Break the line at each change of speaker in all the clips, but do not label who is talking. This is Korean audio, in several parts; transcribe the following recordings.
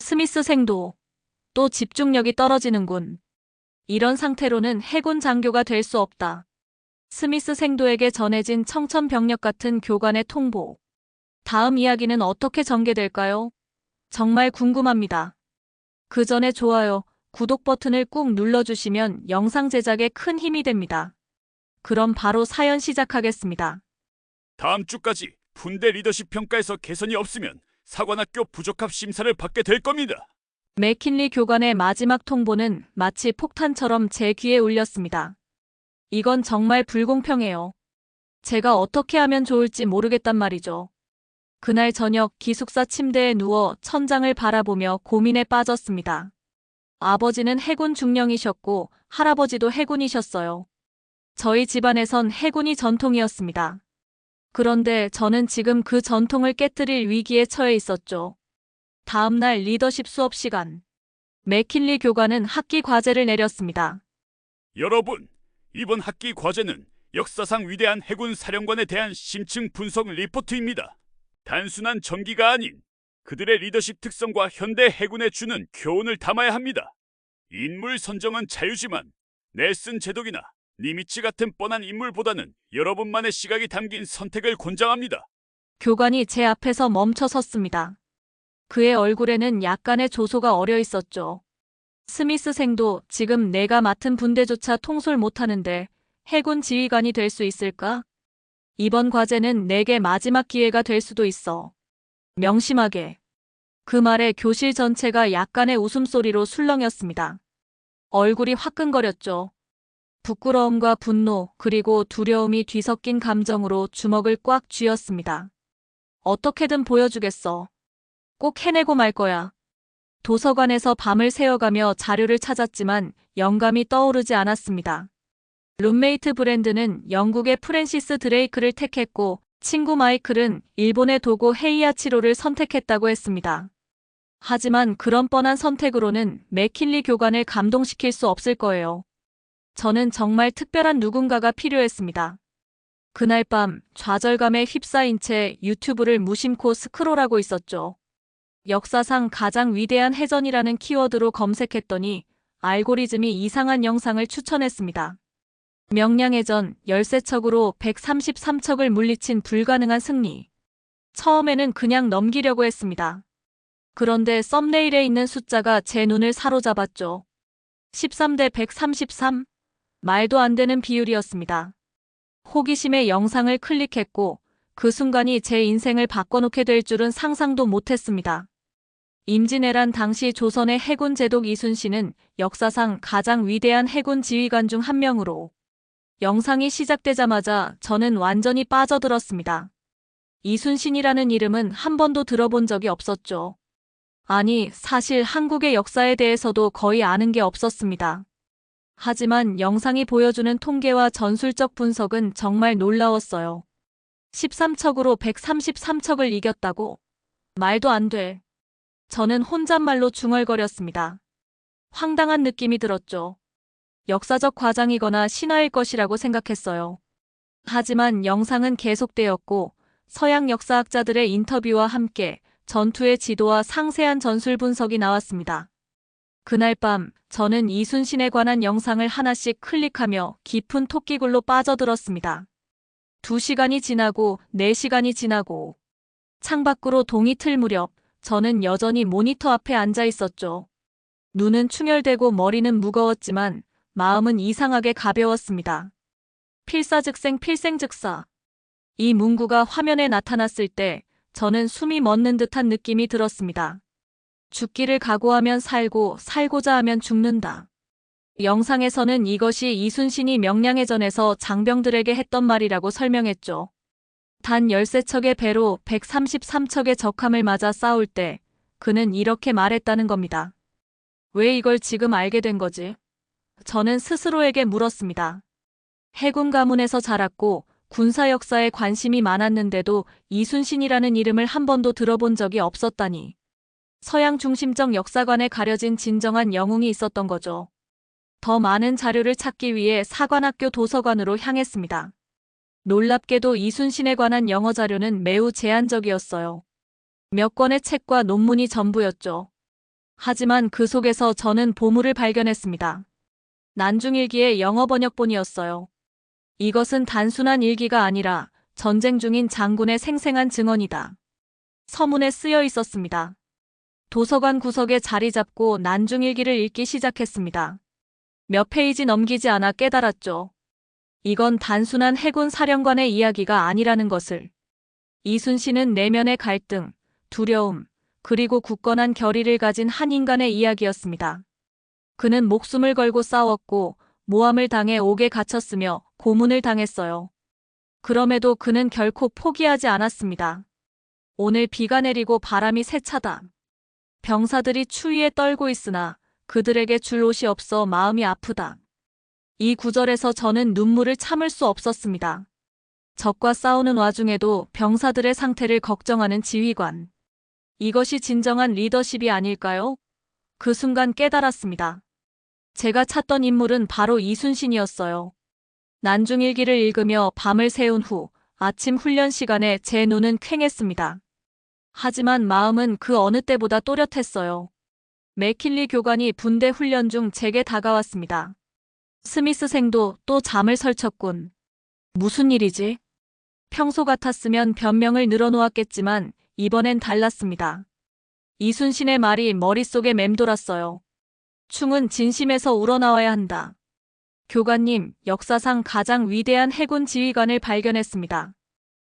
스미스 생도 또 집중력이 떨어지는군. 이런 상태로는 해군 장교가 될 수 없다. 스미스 생도에게 전해진 청천벽력 같은 교관의 통보. 다음 이야기는 어떻게 전개될까요? 정말 궁금합니다. 그 전에 좋아요, 구독 버튼을 꾹 눌러주시면 영상 제작에 큰 힘이 됩니다. 그럼 바로 사연 시작하겠습니다.
다음 주까지 군대 리더십 평가에서 개선이 없으면 사관학교 부적합 심사를 받게 될 겁니다.
맥킨리 교관의 마지막 통보는 마치 폭탄처럼 제 귀에 울렸습니다. 이건 정말 불공평해요. 제가 어떻게 하면 좋을지 모르겠단 말이죠. 그날 저녁 기숙사 침대에 누워 천장을 바라보며 고민에 빠졌습니다. 아버지는 해군 중령이셨고 할아버지도 해군이셨어요. 저희 집안에선 해군이 전통이었습니다. 그런데 저는 지금 그 전통을 깨뜨릴 위기에 처해 있었죠. 다음 날 리더십 수업 시간. 맥킨리 교관은 학기 과제를 내렸습니다.
여러분, 이번 학기 과제는 역사상 위대한 해군 사령관에 대한 심층 분석 리포트입니다. 단순한 전기가 아닌 그들의 리더십 특성과 현대 해군에 주는 교훈을 담아야 합니다. 인물 선정은 자유지만 넬슨 제독이나 니미츠 같은 뻔한 인물보다는 여러분만의 시각이 담긴 선택을 권장합니다.
교관이 제 앞에서 멈춰 섰습니다. 그의 얼굴에는 약간의 조소가 어려 있었죠. 스미스 생도 지금 내가 맡은 분대조차 통솔 못하는데 해군 지휘관이 될 수 있을까? 이번 과제는 내게 마지막 기회가 될 수도 있어. 명심하게. 그 말에 교실 전체가 약간의 웃음소리로 술렁였습니다. 얼굴이 화끈거렸죠. 부끄러움과 분노 그리고 두려움이 뒤섞인 감정으로 주먹을 꽉 쥐었습니다. 어떻게든 보여주겠어. 꼭 해내고 말 거야. 도서관에서 밤을 새워가며 자료를 찾았지만 영감이 떠오르지 않았습니다. 룸메이트 브랜드는 영국의 프랜시스 드레이크를 택했고 친구 마이클은 일본의 도고 헤이아치로를 선택했다고 했습니다. 하지만 그런 뻔한 선택으로는 맥킨리 교관을 감동시킬 수 없을 거예요. 저는 정말 특별한 누군가가 필요했습니다. 그날 밤 좌절감에 휩싸인 채 유튜브를 무심코 스크롤하고 있었죠. 역사상 가장 위대한 해전이라는 키워드로 검색했더니 알고리즘이 이상한 영상을 추천했습니다. 명량해전 13척으로 133척을 물리친 불가능한 승리. 처음에는 그냥 넘기려고 했습니다. 그런데 썸네일에 있는 숫자가 제 눈을 사로잡았죠. 13대 133? 말도 안 되는 비율이었습니다. 호기심에 영상을 클릭했고 그 순간이 제 인생을 바꿔놓게 될 줄은 상상도 못했습니다. 임진왜란 당시 조선의 해군 제독 이순신은 역사상 가장 위대한 해군 지휘관 중 한 명으로 영상이 시작되자마자 저는 완전히 빠져들었습니다. 이순신이라는 이름은 한 번도 들어본 적이 없었죠. 아니, 사실 한국의 역사에 대해서도 거의 아는 게 없었습니다. 하지만 영상이 보여주는 통계와 전술적 분석은 정말 놀라웠어요. 13척으로 133척을 이겼다고? 말도 안 돼. 저는 혼잣말로 중얼거렸습니다. 황당한 느낌이 들었죠. 역사적 과장이거나 신화일 것이라고 생각했어요. 하지만 영상은 계속되었고 서양 역사학자들의 인터뷰와 함께 전투의 지도와 상세한 전술 분석이 나왔습니다. 그날 밤 저는 이순신에 관한 영상을 하나씩 클릭하며 깊은 토끼굴로 빠져들었습니다. 2시간이 지나고 4시간이 지나고 창밖으로 동이 틀 무렵 저는 여전히 모니터 앞에 앉아 있었죠. 눈은 충혈되고 머리는 무거웠지만 마음은 이상하게 가벼웠습니다. 필사즉생 필생즉사. 이 문구가 화면에 나타났을 때 저는 숨이 멎는 듯한 느낌이 들었습니다. 죽기를 각오하면 살고 살고자 하면 죽는다. 영상에서는 이것이 이순신이 명량해전에서 장병들에게 했던 말이라고 설명했죠. 단 13척의 배로 133척의 적함을 맞아 싸울 때 그는 이렇게 말했다는 겁니다. 왜 이걸 지금 알게 된 거지? 저는 스스로에게 물었습니다. 해군 가문에서 자랐고 군사 역사에 관심이 많았는데도 이순신이라는 이름을 한 번도 들어본 적이 없었다니. 서양 중심적 역사관에 가려진 진정한 영웅이 있었던 거죠. 더 많은 자료를 찾기 위해 사관학교 도서관으로 향했습니다. 놀랍게도 이순신에 관한 영어 자료는 매우 제한적이었어요. 몇 권의 책과 논문이 전부였죠. 하지만 그 속에서 저는 보물을 발견했습니다. 난중일기의 영어 번역본이었어요. 이것은 단순한 일기가 아니라 전쟁 중인 장군의 생생한 증언이다. 서문에 쓰여 있었습니다. 도서관 구석에 자리 잡고 난중일기를 읽기 시작했습니다. 몇 페이지 넘기지 않아 깨달았죠. 이건 단순한 해군 사령관의 이야기가 아니라는 것을. 이순신은 내면의 갈등, 두려움, 그리고 굳건한 결의를 가진 한 인간의 이야기였습니다. 그는 목숨을 걸고 싸웠고 모함을 당해 옥에 갇혔으며 고문을 당했어요. 그럼에도 그는 결코 포기하지 않았습니다. 오늘 비가 내리고 바람이 세차다. 병사들이 추위에 떨고 있으나 그들에게 줄 옷이 없어 마음이 아프다. 이 구절에서 저는 눈물을 참을 수 없었습니다. 적과 싸우는 와중에도 병사들의 상태를 걱정하는 지휘관. 이것이 진정한 리더십이 아닐까요? 그 순간 깨달았습니다. 제가 찾던 인물은 바로 이순신이었어요. 난중일기를 읽으며 밤을 새운 후 아침 훈련 시간에 제 눈은 퀭했습니다. 하지만 마음은 그 어느 때보다 또렷했어요. 맥킨리 교관이 군대 훈련 중 제게 다가왔습니다. 스미스 생도 또 잠을 설쳤군. 무슨 일이지? 평소 같았으면 변명을 늘어놓았겠지만 이번엔 달랐습니다. 이순신의 말이 머릿속에 맴돌았어요. 충은 진심에서 우러나와야 한다. 교관님, 역사상 가장 위대한 해군 지휘관을 발견했습니다.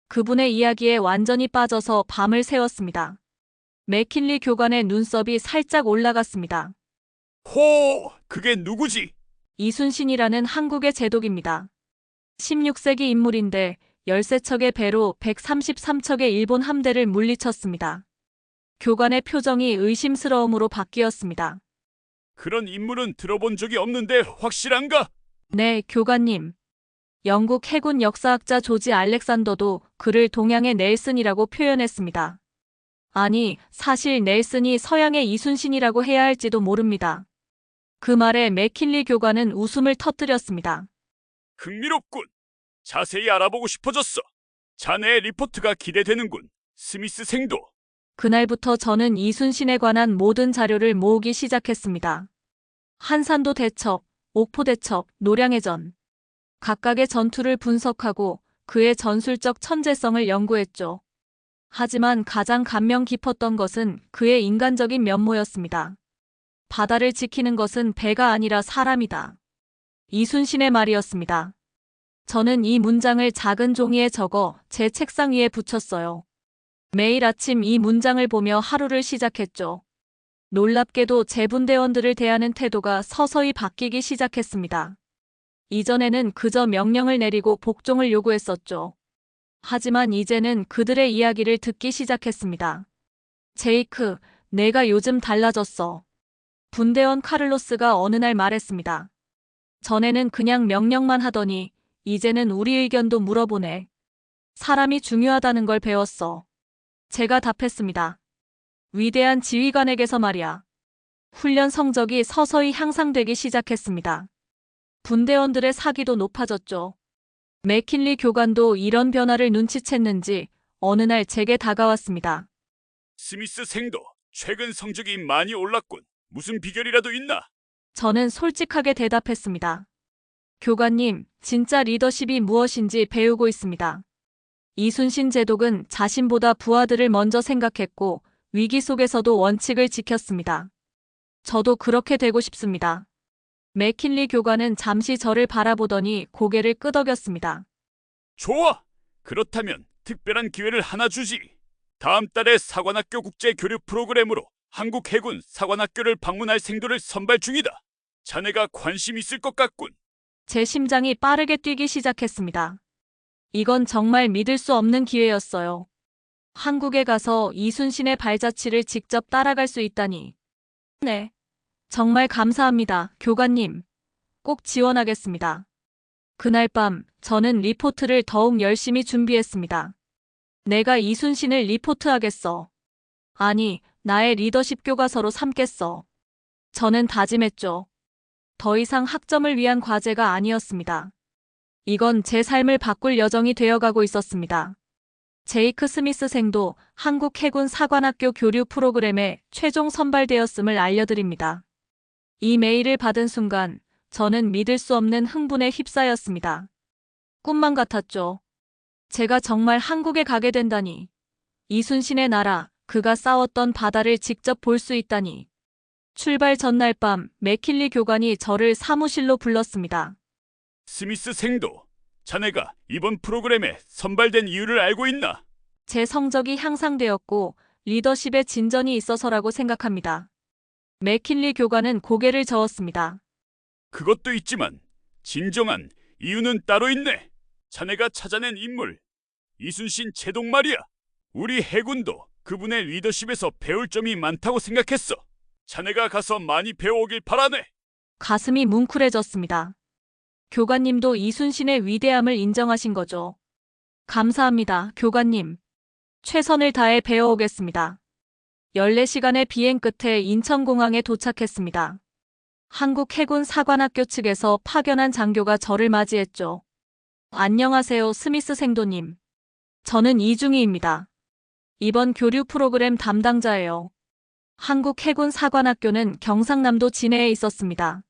그분의 이야기에 완전히 빠져서 밤을 새웠습니다. 맥킨리 교관의 눈썹이 살짝 올라갔습니다.
호, 그게 누구지?
이순신이라는 한국의 제독입니다. 16세기 인물인데 13척의 배로 133척의 일본 함대를 물리쳤습니다. 교관의 표정이 의심스러움으로 바뀌었습니다.
그런 인물은 들어본 적이 없는데 확실한가?
네, 교관님. 영국 해군 역사학자 조지 알렉산더도 그를 동양의 넬슨이라고 표현했습니다. 아니, 사실 넬슨이 서양의 이순신이라고 해야 할지도 모릅니다. 그 말에 맥킨리 교관은 웃음을 터뜨렸습니다.
흥미롭군. 자세히 알아보고 싶어졌어. 자네의 리포트가 기대되는군. 스미스 생도.
그날부터 저는 이순신에 관한 모든 자료를 모으기 시작했습니다. 한산도 대첩, 옥포 대첩, 노량해전. 각각의 전투를 분석하고 그의 전술적 천재성을 연구했죠. 하지만 가장 감명 깊었던 것은 그의 인간적인 면모였습니다. 바다를 지키는 것은 배가 아니라 사람이다. 이순신의 말이었습니다. 저는 이 문장을 작은 종이에 적어 제 책상 위에 붙였어요. 매일 아침 이 문장을 보며 하루를 시작했죠. 놀랍게도 제 분대원들을 대하는 태도가 서서히 바뀌기 시작했습니다. 이전에는 그저 명령을 내리고 복종을 요구했었죠. 하지만 이제는 그들의 이야기를 듣기 시작했습니다. 제이크, 내가 요즘 달라졌어. 분대원 카를로스가 어느 날 말했습니다. 전에는 그냥 명령만 하더니 이제는 우리 의견도 물어보네. 사람이 중요하다는 걸 배웠어. 제가 답했습니다. 위대한 지휘관에게서 말이야. 훈련 성적이 서서히 향상되기 시작했습니다. 분대원들의 사기도 높아졌죠. 맥킨리 교관도 이런 변화를 눈치챘는지 어느 날 제게 다가왔습니다.
스미스 생도. 최근 성적이 많이 올랐군. 무슨 비결이라도 있나?
저는 솔직하게 대답했습니다. 교관님, 진짜 리더십이 무엇인지 배우고 있습니다. 이순신 제독은 자신보다 부하들을 먼저 생각했고 위기 속에서도 원칙을 지켰습니다. 저도 그렇게 되고 싶습니다. 맥킨리 교관은 잠시 저를 바라보더니 고개를 끄덕였습니다.
좋아. 그렇다면 특별한 기회를 하나 주지. 다음 달에 사관학교 국제교류 프로그램으로 한국 해군 사관학교를 방문할 생도를 선발 중이다. 자네가 관심 있을 것 같군.
제 심장이 빠르게 뛰기 시작했습니다. 이건 정말 믿을 수 없는 기회였어요. 한국에 가서 이순신의 발자취를 직접 따라갈 수 있다니. 네. 정말 감사합니다, 교관님. 꼭 지원하겠습니다. 그날 밤 저는 리포트를 더욱 열심히 준비했습니다. 내가 이순신을 리포트하겠어. 아니, 나의 리더십 교과서로 삼겠어. 저는 다짐했죠. 더 이상 학점을 위한 과제가 아니었습니다. 이건 제 삶을 바꿀 여정이 되어가고 있었습니다. 제이크 스미스 생도 한국 해군 사관학교 교류 프로그램에 최종 선발되었음을 알려드립니다. 이 메일을 받은 순간 저는 믿을 수 없는 흥분에 휩싸였습니다. 꿈만 같았죠. 제가 정말 한국에 가게 된다니. 이순신의 나라, 그가 싸웠던 바다를 직접 볼 수 있다니. 출발 전날 밤 맥킬리 교관이 저를 사무실로 불렀습니다.
스미스 생도, 자네가 이번 프로그램에 선발된 이유를 알고 있나?
제 성적이 향상되었고 리더십에 진전이 있어서라고 생각합니다. 맥킬리 교관은 고개를 저었습니다.
그것도 있지만 진정한 이유는 따로 있네. 자네가 찾아낸 인물, 이순신 제독 말이야. 우리 해군도 그분의 리더십에서 배울 점이 많다고 생각했어. 자네가 가서 많이 배워오길 바라네.
가슴이 뭉클해졌습니다. 교관님도 이순신의 위대함을 인정하신 거죠. 감사합니다, 교관님. 최선을 다해 배워오겠습니다. 14시간의 비행 끝에 인천공항에 도착했습니다. 한국 해군 사관학교 측에서 파견한 장교가 저를 맞이했죠. 안녕하세요, 스미스 생도님. 저는 이중희입니다. 이번 교류 프로그램 담당자예요. 한국 해군 사관학교는 경상남도 진해에 있었습니다.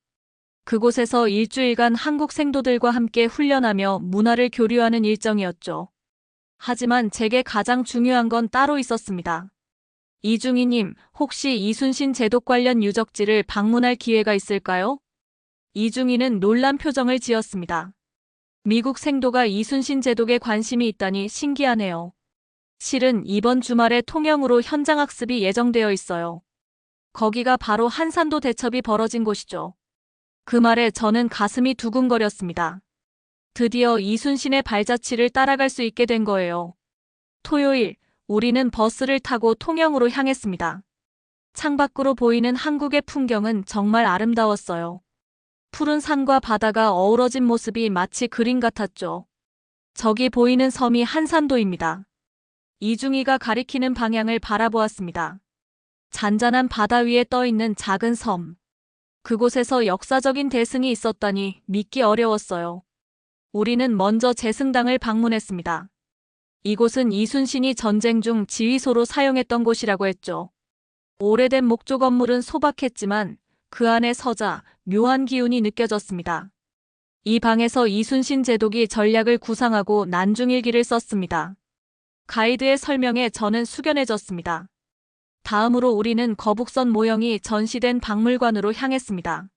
그곳에서 일주일간 한국 생도들과 함께 훈련하며 문화를 교류하는 일정이었죠. 하지만 제게 가장 중요한 건 따로 있었습니다. 이중희님, 혹시 이순신 제독 관련 유적지를 방문할 기회가 있을까요? 이중희는 놀란 표정을 지었습니다. 미국 생도가 이순신 제독에 관심이 있다니 신기하네요. 실은 이번 주말에 통영으로 현장학습이 예정되어 있어요. 거기가 바로 한산도 대첩이 벌어진 곳이죠. 그 말에 저는 가슴이 두근거렸습니다. 드디어 이순신의 발자취를 따라갈 수 있게 된 거예요. 토요일, 우리는 버스를 타고 통영으로 향했습니다. 창밖으로 보이는 한국의 풍경은 정말 아름다웠어요. 푸른 산과 바다가 어우러진 모습이 마치 그림 같았죠. 저기 보이는 섬이 한산도입니다. 이중희가 가리키는 방향을 바라보았습니다. 잔잔한 바다 위에 떠있는 작은 섬. 그곳에서 역사적인 대승이 있었다니 믿기 어려웠어요. 우리는 먼저 제승당을 방문했습니다. 이곳은 이순신이 전쟁 중 지휘소로 사용했던 곳이라고 했죠. 오래된 목조 건물은 소박했지만 그 안에 서자 묘한 기운이 느껴졌습니다. 이 방에서 이순신 제독이 전략을 구상하고 난중일기를 썼습니다. 가이드의 설명에 저는 숙연해졌습니다. 다음으로 우리는 거북선 모형이 전시된 박물관으로 향했습니다.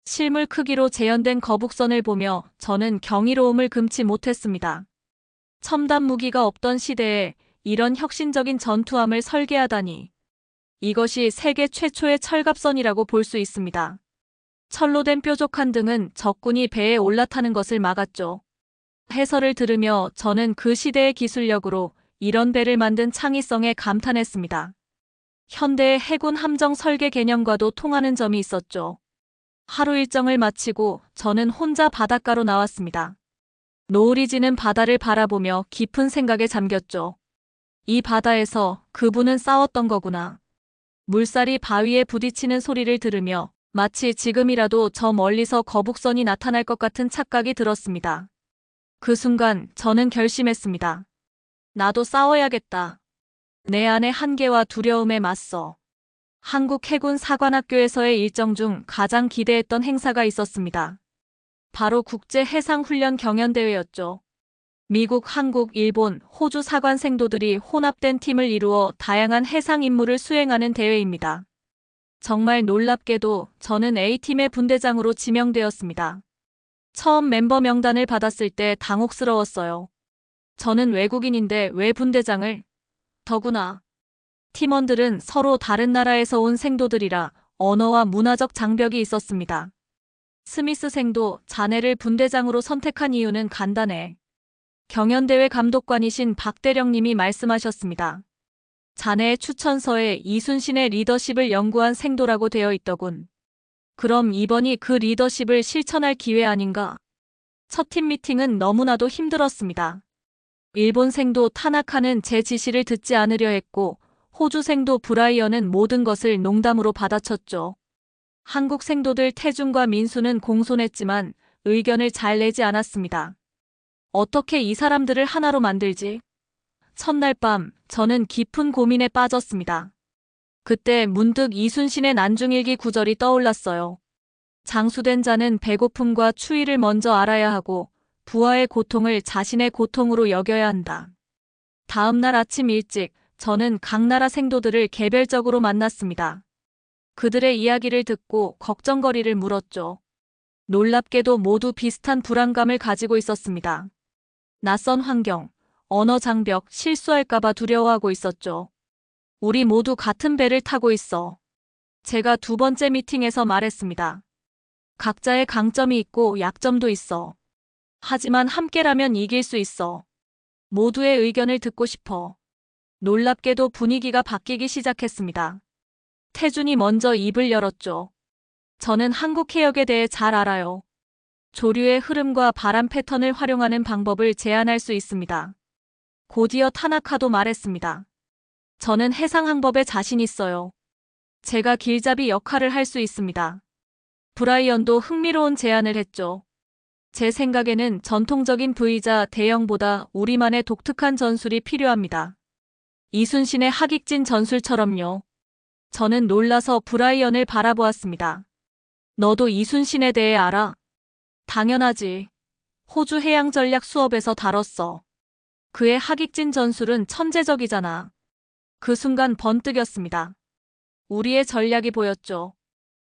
실물 크기로 재현된 거북선을 보며 저는 경이로움을 금치 못했습니다. 첨단 무기가 없던 시대에 이런 혁신적인 전투함을 설계하다니. 이것이 세계 최초의 철갑선이라고 볼 수 있습니다. 철로 된 뾰족한 등은 적군이 배에 올라타는 것을 막았죠. 해설을 들으며 저는 그 시대의 기술력으로 이런 배를 만든 창의성에 감탄했습니다. 현대의 해군 함정 설계 개념과도 통하는 점이 있었죠. 하루 일정을 마치고 저는 혼자 바닷가로 나왔습니다. 노을이 지는 바다를 바라보며 깊은 생각에 잠겼죠. 이 바다에서 그분은 싸웠던 거구나. 물살이 바위에 부딪히는 소리를 들으며 마치 지금이라도 저 멀리서 거북선이 나타날 것 같은 착각이 들었습니다. 그 순간 저는 결심했습니다. 나도 싸워야겠다. 내 안의 한계와 두려움에 맞서. 한국 해군 사관학교에서의 일정 중 가장 기대했던 행사가 있었습니다. 바로 국제해상훈련 경연대회였죠. 미국, 한국, 일본, 호주 사관 생도들이 혼합된 팀을 이루어 다양한 해상 임무를 수행하는 대회입니다. 정말 놀랍게도 저는 A팀의 분대장으로 지명되었습니다. 처음 멤버 명단을 받았을 때 당혹스러웠어요. 저는 외국인인데 왜 분대장을? 더구나 팀원들은 서로 다른 나라에서 온 생도들이라 언어와 문화적 장벽이 있었습니다. 스미스 생도, 자네를 분대장으로 선택한 이유는 간단해. 경연대회 감독관이신 박대령님이 말씀하셨습니다. 자네의 추천서에 이순신의 리더십을 연구한 생도라고 되어 있더군. 그럼 이번이 그 리더십을 실천할 기회 아닌가? 첫 팀 미팅은 너무나도 힘들었습니다. 일본 생도 타나카는 제 지시를 듣지 않으려 했고 호주 생도 브라이언은 모든 것을 농담으로 받아쳤죠. 한국 생도들 태준과 민수는 공손했지만 의견을 잘 내지 않았습니다. 어떻게 이 사람들을 하나로 만들지? 첫날 밤 저는 깊은 고민에 빠졌습니다. 그때 문득 이순신의 난중일기 구절이 떠올랐어요. 장수된 자는 배고픔과 추위를 먼저 알아야 하고 부하의 고통을 자신의 고통으로 여겨야 한다. 다음 날 아침 일찍 저는 각 나라 생도들을 개별적으로 만났습니다. 그들의 이야기를 듣고 걱정거리를 물었죠. 놀랍게도 모두 비슷한 불안감을 가지고 있었습니다. 낯선 환경, 언어 장벽, 실수할까봐 두려워하고 있었죠. 우리 모두 같은 배를 타고 있어. 제가 두 번째 미팅에서 말했습니다. 각자의 강점이 있고 약점도 있어. 하지만 함께라면 이길 수 있어. 모두의 의견을 듣고 싶어. 놀랍게도 분위기가 바뀌기 시작했습니다. 태준이 먼저 입을 열었죠. 저는 한국 해역에 대해 잘 알아요. 조류의 흐름과 바람 패턴을 활용하는 방법을 제안할 수 있습니다. 곧이어 타나카도 말했습니다. 저는 해상 항법에 자신 있어요. 제가 길잡이 역할을 할 수 있습니다. 브라이언도 흥미로운 제안을 했죠. 제 생각에는 전통적인 V자 대형보다 우리만의 독특한 전술이 필요합니다. 이순신의 하객진 전술처럼요. 저는 놀라서 브라이언을 바라보았습니다. 너도 이순신에 대해 알아? 당연하지. 호주 해양 전략 수업에서 다뤘어. 그의 하객진 전술은 천재적이잖아. 그 순간 번뜩였습니다. 우리의 전략이 보였죠.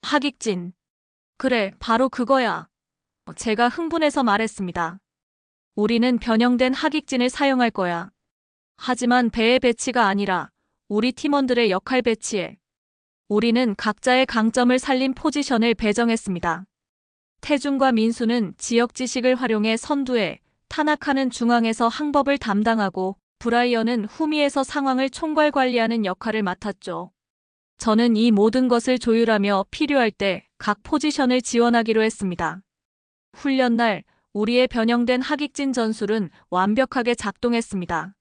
하객진. 그래, 바로 그거야. 제가 흥분해서 말했습니다. 우리는 변형된 하객진을 사용할 거야. 하지만 배의 배치가 아니라 우리 팀원들의 역할 배치에. 우리는 각자의 강점을 살린 포지션을 배정했습니다. 태준과 민수는 지역 지식을 활용해 선두에, 타나카는 중앙에서 항법을 담당하고 브라이언은 후미에서 상황을 총괄 관리하는 역할을 맡았죠. 저는 이 모든 것을 조율하며 필요할 때 각 포지션을 지원하기로 했습니다. 훈련 날 우리의 변형된 하객진 전술은 완벽하게 작동했습니다.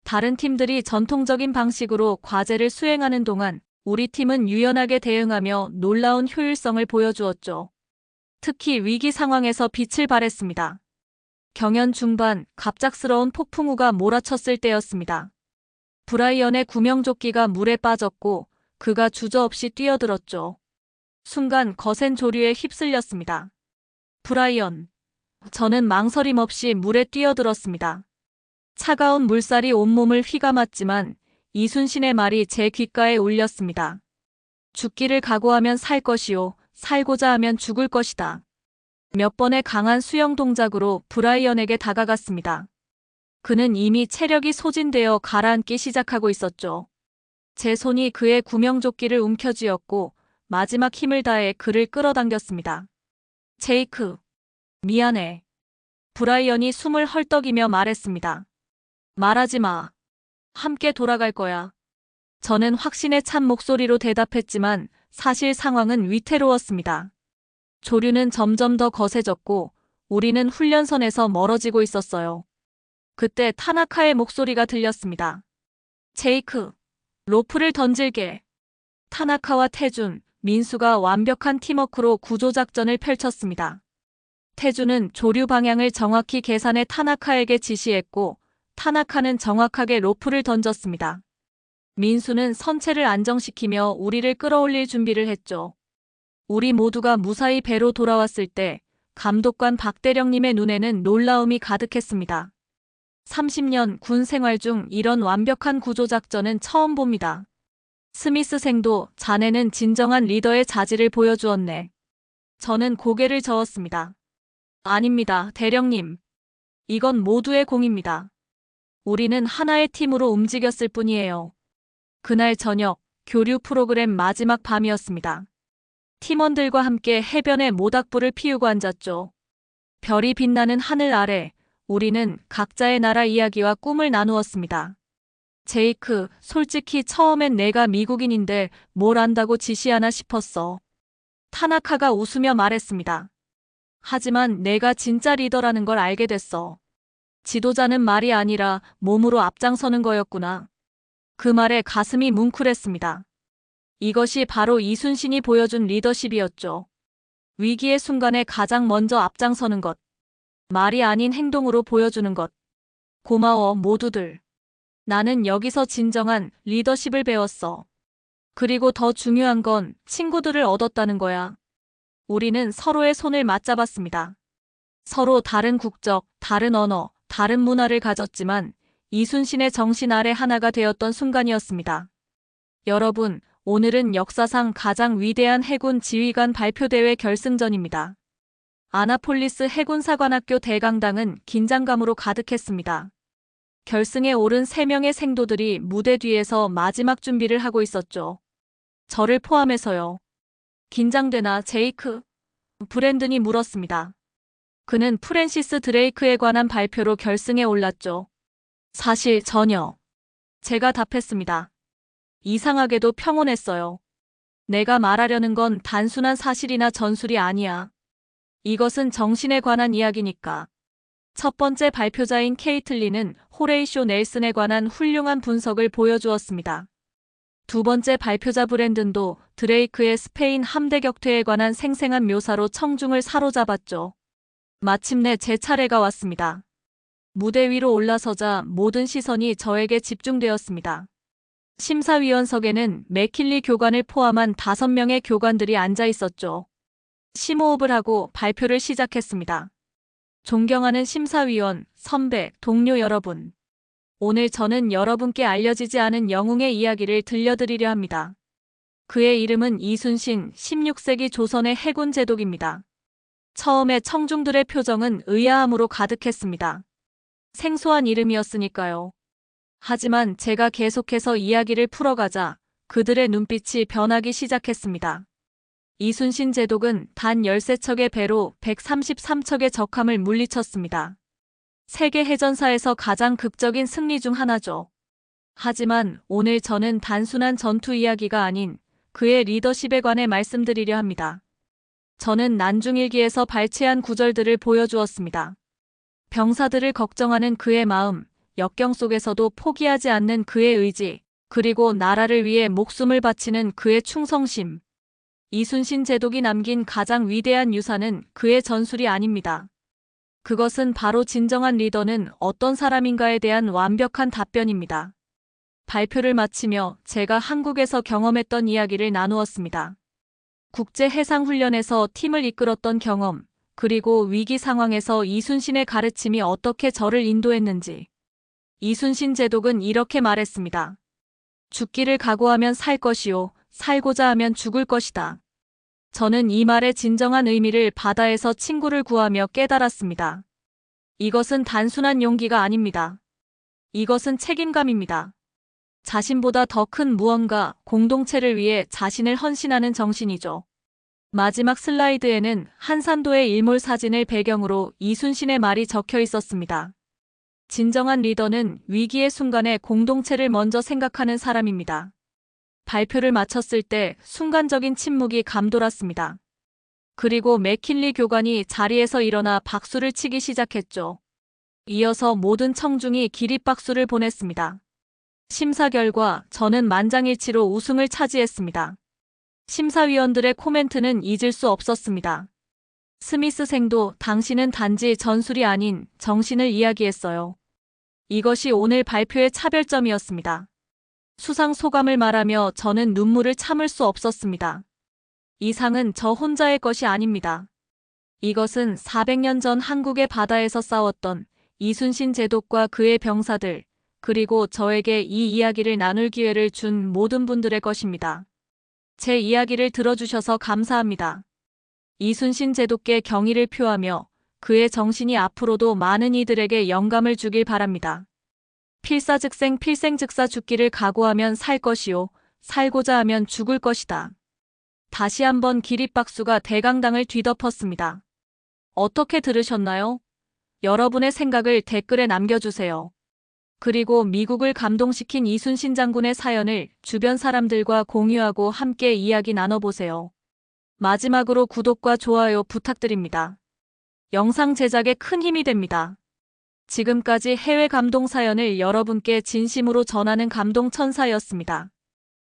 다른 팀들이 전통적인 방식으로 과제를 수행하는 동안 우리 팀은 유연하게 대응하며 놀라운 효율성을 보여주었죠. 특히 위기 상황에서 빛을 발했습니다. 경연 중반 갑작스러운 폭풍우가 몰아쳤을 때였습니다. 브라이언의 구명조끼가 물에 빠졌고 그가 주저없이 뛰어들었죠. 순간 거센 조류에 휩쓸렸습니다. 브라이언. 저는 망설임 없이 물에 뛰어들었습니다. 차가운 물살이 온몸을 휘감았지만 이순신의 말이 제 귓가에 울렸습니다. 죽기를 각오하면 살 것이요, 살고자 하면 죽을 것이다. 몇 번의 강한 수영 동작으로 브라이언에게 다가갔습니다. 그는 이미 체력이 소진되어 가라앉기 시작하고 있었죠. 제 손이 그의 구명조끼를 움켜쥐었고 마지막 힘을 다해 그를 끌어당겼습니다. 제이크, 미안해. 브라이언이 숨을 헐떡이며 말했습니다. 말하지 마. 함께 돌아갈 거야. 저는 확신에 찬 목소리로 대답했지만 사실 상황은 위태로웠습니다. 조류는 점점 더 거세졌고 우리는 훈련선에서 멀어지고 있었어요. 그때 타나카의 목소리가 들렸습니다. 제이크, 로프를 던질게. 타나카와 태준, 민수가 완벽한 팀워크로 구조작전을 펼쳤습니다. 태준은 조류 방향을 정확히 계산해 타나카에게 지시했고 타나카는 정확하게 로프를 던졌습니다. 민수는 선체를 안정시키며 우리를 끌어올릴 준비를 했죠. 우리 모두가 무사히 배로 돌아왔을 때 감독관 박대령님의 눈에는 놀라움이 가득했습니다. 30년 군 생활 중 이런 완벽한 구조작전은 처음 봅니다. 스미스 생도 자네는 진정한 리더의 자질을 보여주었네. 저는 고개를 저었습니다. 아닙니다, 대령님. 이건 모두의 공입니다. 우리는 하나의 팀으로 움직였을 뿐이에요. 그날 저녁, 교류 프로그램 마지막 밤이었습니다. 팀원들과 함께 해변에 모닥불을 피우고 앉았죠. 별이 빛나는 하늘 아래 우리는 각자의 나라 이야기와 꿈을 나누었습니다. 제이크, 솔직히 처음엔 내가 미국인인데 뭘 안다고 지시하나 싶었어. 타나카가 웃으며 말했습니다. 하지만 내가 진짜 리더라는 걸 알게 됐어. 지도자는 말이 아니라 몸으로 앞장서는 거였구나. 그 말에 가슴이 뭉클했습니다. 이것이 바로 이순신이 보여준 리더십이었죠. 위기의 순간에 가장 먼저 앞장서는 것. 말이 아닌 행동으로 보여주는 것. 고마워, 모두들. 나는 여기서 진정한 리더십을 배웠어. 그리고 더 중요한 건 친구들을 얻었다는 거야. 우리는 서로의 손을 맞잡았습니다. 서로 다른 국적, 다른 언어, 다른 문화를 가졌지만 이순신의 정신 아래 하나가 되었던 순간이었습니다. 여러분, 오늘은 역사상 가장 위대한 해군 지휘관 발표대회 결승전입니다. 아나폴리스 해군사관학교 대강당은 긴장감으로 가득했습니다. 결승에 오른 3명의 생도들이 무대 뒤에서 마지막 준비를 하고 있었죠. 저를 포함해서요. 긴장되나, 제이크? 브랜든이 물었습니다. 그는 프랜시스 드레이크에 관한 발표로 결승에 올랐죠. 사실 전혀. 제가 답했습니다. 이상하게도 평온했어요. 내가 말하려는 건 단순한 사실이나 전술이 아니야. 이것은 정신에 관한 이야기니까. 첫 번째 발표자인 케이틀린은 호레이쇼 넬슨에 관한 훌륭한 분석을 보여주었습니다. 두 번째 발표자 브랜든도 드레이크의 스페인 함대 격퇴에 관한 생생한 묘사로 청중을 사로잡았죠. 마침내 제 차례가 왔습니다. 무대 위로 올라서자 모든 시선이 저에게 집중되었습니다. 심사위원석에는 맥킨리 교관을 포함한 5명의 교관들이 앉아 있었죠. 심호흡을 하고 발표를 시작했습니다. 존경하는 심사위원, 선배, 동료 여러분. 오늘 저는 여러분께 알려지지 않은 영웅의 이야기를 들려드리려 합니다. 그의 이름은 이순신, 16세기 조선의 해군 제독입니다. 처음에 청중들의 표정은 의아함으로 가득했습니다. 생소한 이름이었으니까요. 하지만 제가 계속해서 이야기를 풀어가자 그들의 눈빛이 변하기 시작했습니다. 이순신 제독은 단 13척의 배로 133척의 적함을 물리쳤습니다. 세계 해전사에서 가장 극적인 승리 중 하나죠. 하지만 오늘 저는 단순한 전투 이야기가 아닌 그의 리더십에 관해 말씀드리려 합니다. 저는 난중일기에서 발췌한 구절들을 보여주었습니다. 병사들을 걱정하는 그의 마음, 역경 속에서도 포기하지 않는 그의 의지, 그리고 나라를 위해 목숨을 바치는 그의 충성심. 이순신 제독이 남긴 가장 위대한 유산은 그의 전술이 아닙니다. 그것은 바로 진정한 리더는 어떤 사람인가에 대한 완벽한 답변입니다. 발표를 마치며 제가 한국에서 경험했던 이야기를 나누었습니다. 국제 해상 훈련에서 팀을 이끌었던 경험, 그리고 위기 상황에서 이순신의 가르침이 어떻게 저를 인도했는지. 이순신 제독은 이렇게 말했습니다. 죽기를 각오하면 살 것이요, 살고자 하면 죽을 것이다. 저는 이 말의 진정한 의미를 바다에서 친구를 구하며 깨달았습니다. 이것은 단순한 용기가 아닙니다. 이것은 책임감입니다. 자신보다 더 큰 무언가, 공동체를 위해 자신을 헌신하는 정신이죠. 마지막 슬라이드에는 한산도의 일몰 사진을 배경으로 이순신의 말이 적혀 있었습니다. 진정한 리더는 위기의 순간에 공동체를 먼저 생각하는 사람입니다. 발표를 마쳤을 때 순간적인 침묵이 감돌았습니다. 그리고 맥킨리 교관이 자리에서 일어나 박수를 치기 시작했죠. 이어서 모든 청중이 기립박수를 보냈습니다. 심사 결과 저는 만장일치로 우승을 차지했습니다. 심사위원들의 코멘트는 잊을 수 없었습니다. 스미스 생도 당신은 단지 전술이 아닌 정신을 이야기했어요. 이것이 오늘 발표의 차별점이었습니다. 수상 소감을 말하며 저는 눈물을 참을 수 없었습니다. 이 상은 저 혼자의 것이 아닙니다. 이것은 400년 전 한국의 바다에서 싸웠던 이순신 제독과 그의 병사들, 그리고 저에게 이 이야기를 나눌 기회를 준 모든 분들의 것입니다. 제 이야기를 들어주셔서 감사합니다. 이순신 제독께 경의를 표하며 그의 정신이 앞으로도 많은 이들에게 영감을 주길 바랍니다. 필사즉생 필생즉사 죽기를 각오하면 살 것이요, 살고자 하면 죽을 것이다. 다시 한번 기립박수가 대강당을 뒤덮었습니다. 어떻게 들으셨나요? 여러분의 생각을 댓글에 남겨주세요. 그리고 미국을 감동시킨 이순신 장군의 사연을 주변 사람들과 공유하고 함께 이야기 나눠보세요. 마지막으로 구독과 좋아요 부탁드립니다. 영상 제작에 큰 힘이 됩니다. 지금까지 해외 감동 사연을 여러분께 진심으로 전하는 감동 천사였습니다.